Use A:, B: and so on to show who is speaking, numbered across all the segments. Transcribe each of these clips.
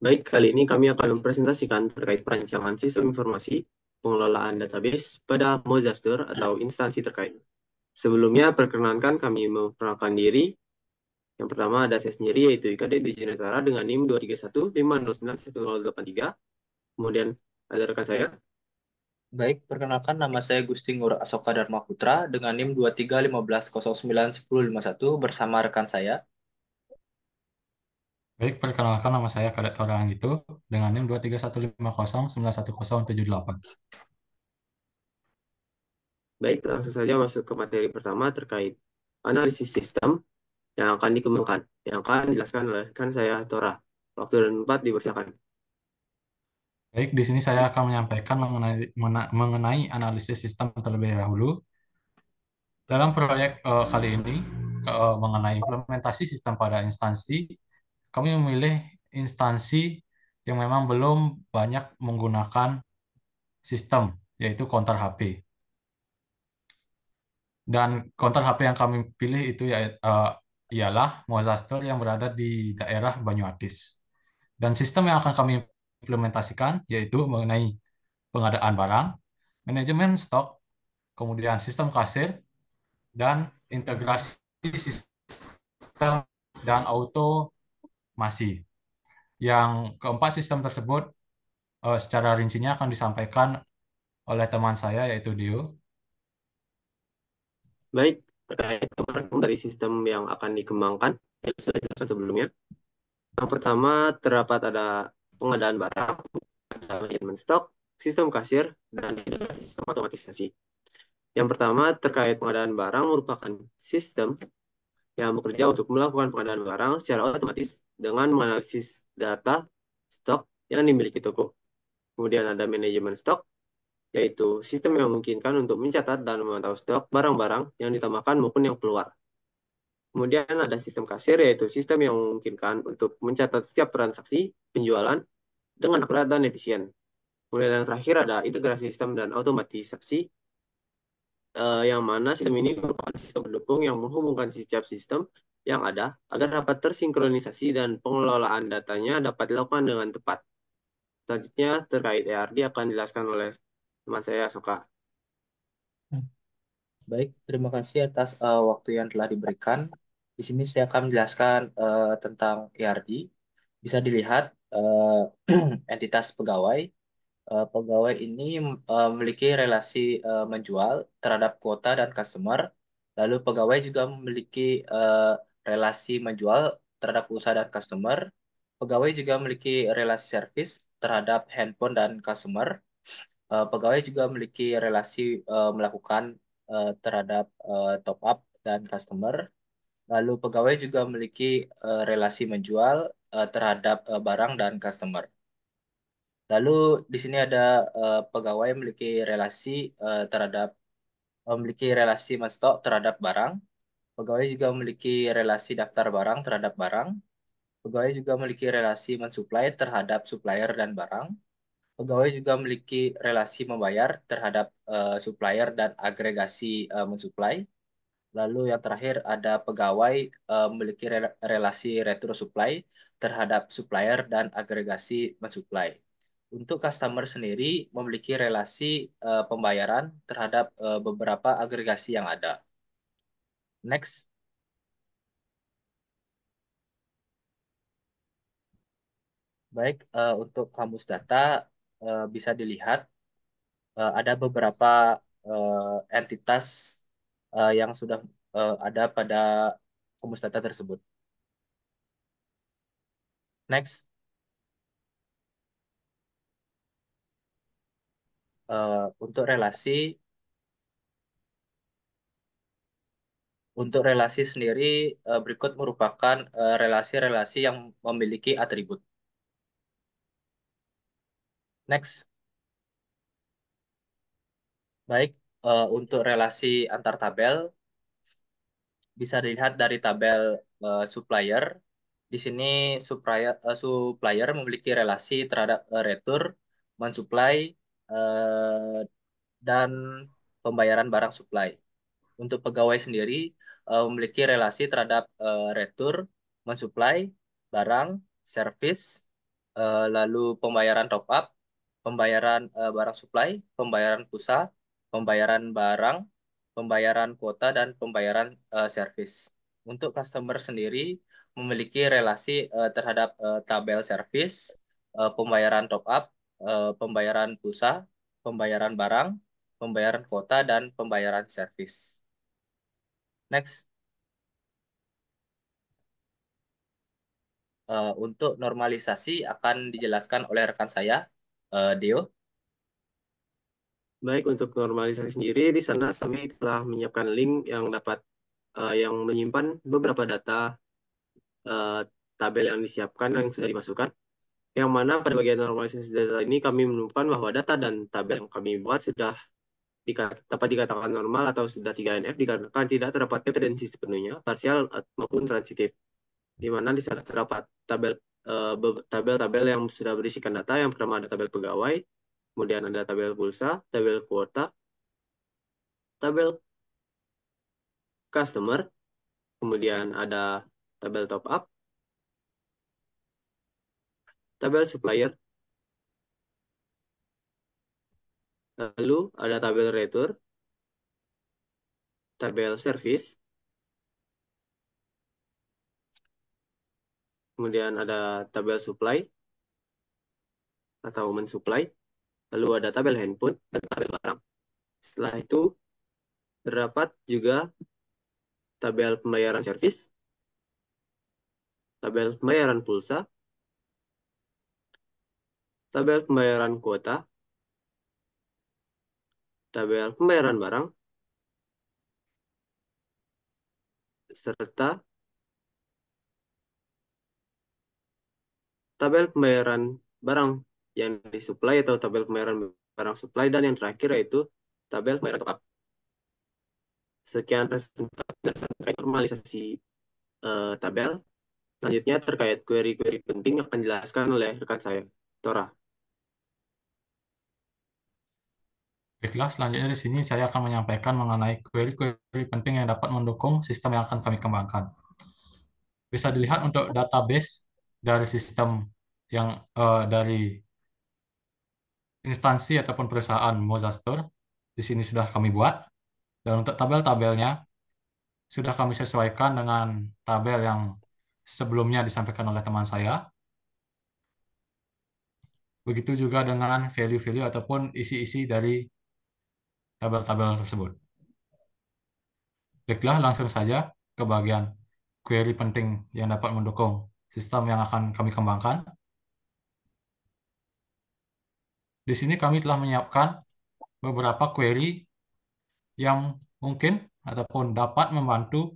A: Baik, kali ini kami akan mempresentasikan terkait perancangan sistem informasi pengelolaan database pada Mozaster atau instansi terkait. Sebelumnya, perkenankan kami memperkenalkan diri. Yang pertama ada saya sendiri, yaitu Ika Dedi Junatara dengan NIM 23150911083. Kemudian ada rekan saya.
B: Baik, perkenalkan nama saya Gusti Ngur Asoka Dharma Putra dengan NIM 2315091051 bersama rekan saya.
C: Baik, perkenalkan nama saya Kadek Orang itu dengan NIM 23150911078.
A: Baik, langsung saja masuk ke materi pertama terkait analisis sistem yang akan dikembangkan, yang akan dijelaskan oleh rekan saya, Tora. Waktu dan tempat dipersilakan.
C: Baik, di sini saya akan menyampaikan mengenai analisis sistem terlebih dahulu. Dalam proyek kali ini mengenai implementasi sistem pada instansi, kami memilih instansi yang memang belum banyak menggunakan sistem, yaitu counter HP. Dan counter HP yang kami pilih itu ialah Mozaster yang berada di daerah Banyuatis. Dan sistem yang akan kami implementasikan yaitu mengenai pengadaan barang, manajemen stok, kemudian sistem kasir, dan integrasi sistem dan automasi. Yang keempat sistem tersebut secara rincinya akan disampaikan oleh teman saya yaitu Dio.
A: Baik, terkait kemarin dari sistem yang akan dikembangkan, yang sudah dijelaskan sebelumnya. Yang pertama, terdapat ada pengadaan barang, ada manajemen stok, sistem kasir, dan sistem otomatisasi. Yang pertama, terkait pengadaan barang merupakan sistem yang bekerja untuk melakukan pengadaan barang secara otomatis dengan menganalisis data stok yang dimiliki toko. Kemudian ada manajemen stok, yaitu sistem yang memungkinkan untuk mencatat dan memantau stok barang-barang yang ditambahkan maupun yang keluar. Kemudian ada sistem kasir, yaitu sistem yang memungkinkan untuk mencatat setiap transaksi penjualan dengan akurat dan efisien. Kemudian yang terakhir ada integrasi sistem dan otomatisasi, yang mana sistem ini merupakan sistem pendukung yang menghubungkan setiap sistem yang ada agar dapat tersinkronisasi dan pengelolaan datanya dapat dilakukan dengan tepat. Selanjutnya terkait ERD akan dijelaskan oleh teman saya, Soka.
B: Baik, terima kasih atas waktu yang telah diberikan. Di sini saya akan menjelaskan tentang ERD. Bisa dilihat entitas pegawai. Pegawai ini memiliki relasi menjual terhadap kuota dan customer. Lalu pegawai juga memiliki relasi menjual terhadap usaha dan customer. Pegawai juga memiliki relasi service terhadap handphone dan customer. Pegawai juga memiliki relasi melakukan terhadap top up dan customer. Lalu pegawai juga memiliki relasi menjual terhadap barang dan customer. Lalu di sini ada pegawai memiliki relasi terhadap memiliki relasi stok terhadap barang. Pegawai juga memiliki relasi daftar barang terhadap barang. Pegawai juga memiliki relasi mensuplai terhadap supplier dan barang. Pegawai juga memiliki relasi membayar terhadap supplier dan agregasi mensuplai. Lalu yang terakhir ada pegawai memiliki relasi retro supply terhadap supplier dan agregasi mensuplai. Untuk customer sendiri memiliki relasi pembayaran terhadap beberapa agregasi yang ada. Next. Baik, untuk kamus data bisa dilihat ada beberapa entitas yang sudah ada pada kamus data tersebut. Next. Untuk relasi sendiri berikut merupakan relasi-relasi yang memiliki atribut. Next. Baik, untuk relasi antar tabel bisa dilihat dari tabel supplier. Di sini supplier memiliki relasi terhadap retur, mensuplai, eh, dan pembayaran barang supply. Untuk pegawai sendiri memiliki relasi terhadap retur, mensuplai, barang, service, lalu pembayaran top up, pembayaran barang supply, pembayaran pulsa, pembayaran barang, pembayaran kuota, dan pembayaran service. Untuk customer sendiri memiliki relasi terhadap tabel service, pembayaran top up, pembayaran pulsa, pembayaran barang, pembayaran kuota, dan pembayaran service. Next, untuk normalisasi akan dijelaskan oleh rekan saya, Deo.
A: Baik, untuk normalisasi sendiri, di sana kami telah menyiapkan link yang dapat yang menyimpan beberapa data eh, tabel yang disiapkan yang sudah dimasukkan. Yang mana pada bagian normalisasi data ini kami menemukan bahwa data dan tabel yang kami buat sudah dapat dikatakan normal atau sudah 3NF dikarenakan tidak terdapat dependensi sepenuhnya, parsial maupun transitif. Di mana di sana terdapat tabel-tabel yang sudah berisikan data. Yang pertama ada tabel pegawai, kemudian ada tabel pulsa, tabel kuota, tabel customer, kemudian ada tabel top up, tabel supplier, lalu ada tabel retur, tabel service, kemudian ada tabel supply atau mensupply, lalu ada tabel handphone dan tabel barang. Setelah itu terdapat juga tabel pembayaran servis, tabel pembayaran pulsa, tabel pembayaran kuota, tabel pembayaran barang, serta tabel pembayaran barang yang disuplai atau tabel pembayaran barang supply, dan yang terakhir yaitu tabel pembayaran top up. Sekian presentasi terkait normalisasi tabel. Selanjutnya terkait query-query penting akan dijelaskan oleh rekan saya, Tora.
C: Baiklah, selanjutnya di sini saya akan menyampaikan mengenai query-query penting yang dapat mendukung sistem yang akan kami kembangkan. Bisa dilihat untuk database dari sistem yang dari instansi ataupun perusahaan Mozaster. Di sini sudah kami buat. Dan untuk tabel-tabelnya sudah kami sesuaikan dengan tabel yang sebelumnya disampaikan oleh teman saya. Begitu juga dengan value-value ataupun isi-isi dari tabel-tabel tersebut. Baiklah, langsung saja ke bagian query penting yang dapat mendukung sistem yang akan kami kembangkan. Di sini kami telah menyiapkan beberapa query yang mungkin ataupun dapat membantu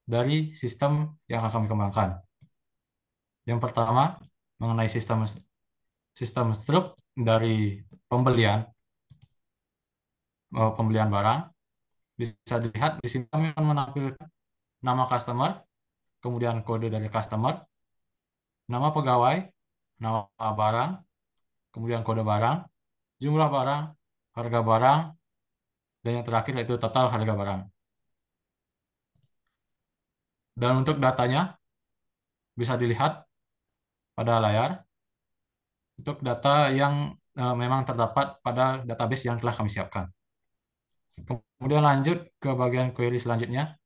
C: dari sistem yang akan kami kembangkan. Yang pertama, mengenai sistem sistem struk dari pembelian pembelian barang. Bisa dilihat di sini kami akan menampilkan nama customer, kemudian kode dari customer, nama pegawai, nama barang, kemudian kode barang, jumlah barang, harga barang, dan yang terakhir yaitu total harga barang. Dan untuk datanya bisa dilihat pada layar untuk data yang memang terdapat pada database yang telah kami siapkan. Kemudian lanjut ke bagian query selanjutnya.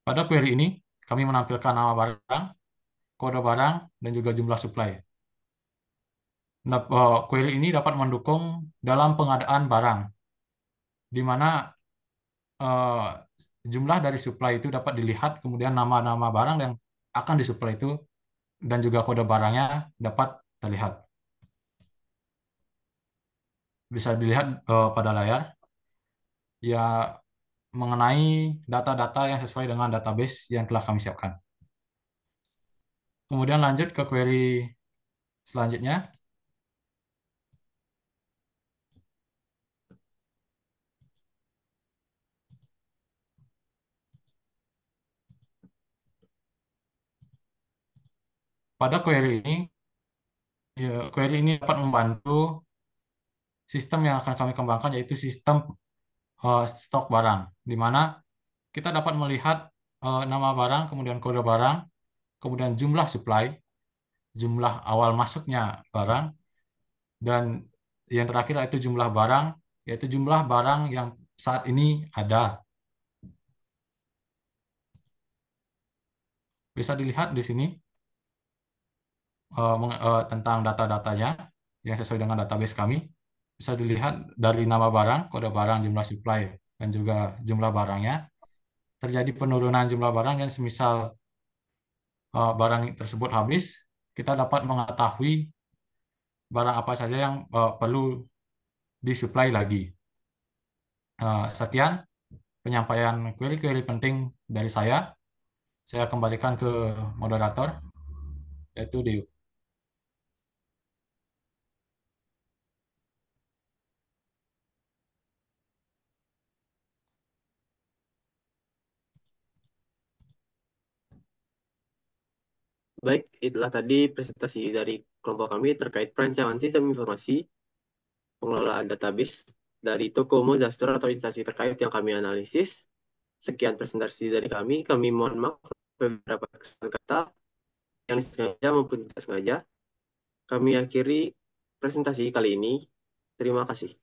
C: Pada query ini, kami menampilkan nama barang, kode barang, dan juga jumlah supply. Nah, query ini dapat mendukung dalam pengadaan barang, di mana eh, jumlah dari supply itu dapat dilihat, kemudian nama-nama barang yang akan disuplai itu dan juga kode barangnya dapat terlihat. Bisa dilihat pada layar ya mengenai data-data yang sesuai dengan database yang telah kami siapkan. Kemudian lanjut ke query selanjutnya. Pada query ini, query ini dapat membantu sistem yang akan kami kembangkan yaitu sistem stok barang, di mana kita dapat melihat nama barang, kemudian kode barang, kemudian jumlah supply, jumlah awal masuknya barang, dan yang terakhir yaitu jumlah barang, yaitu jumlah barang yang saat ini ada. Bisa dilihat di sini tentang data-datanya yang sesuai dengan database kami. Bisa dilihat dari nama barang, kode barang, jumlah supply, dan juga jumlah barangnya. Terjadi penurunan jumlah barang dan semisal barang tersebut habis, kita dapat mengetahui barang apa saja yang perlu disuplai lagi. Sekian penyampaian query-query penting dari saya. Saya kembalikan ke moderator, yaitu Dio.
A: Baik, itulah tadi presentasi dari kelompok kami terkait perancangan sistem informasi pengelolaan database dari toko Mozaster atau instansi terkait yang kami analisis. Sekian presentasi dari kami. Kami mohon maaf beberapa kesalahan kata yang disengaja maupun tidak sengaja. Kami akhiri presentasi kali ini. Terima kasih.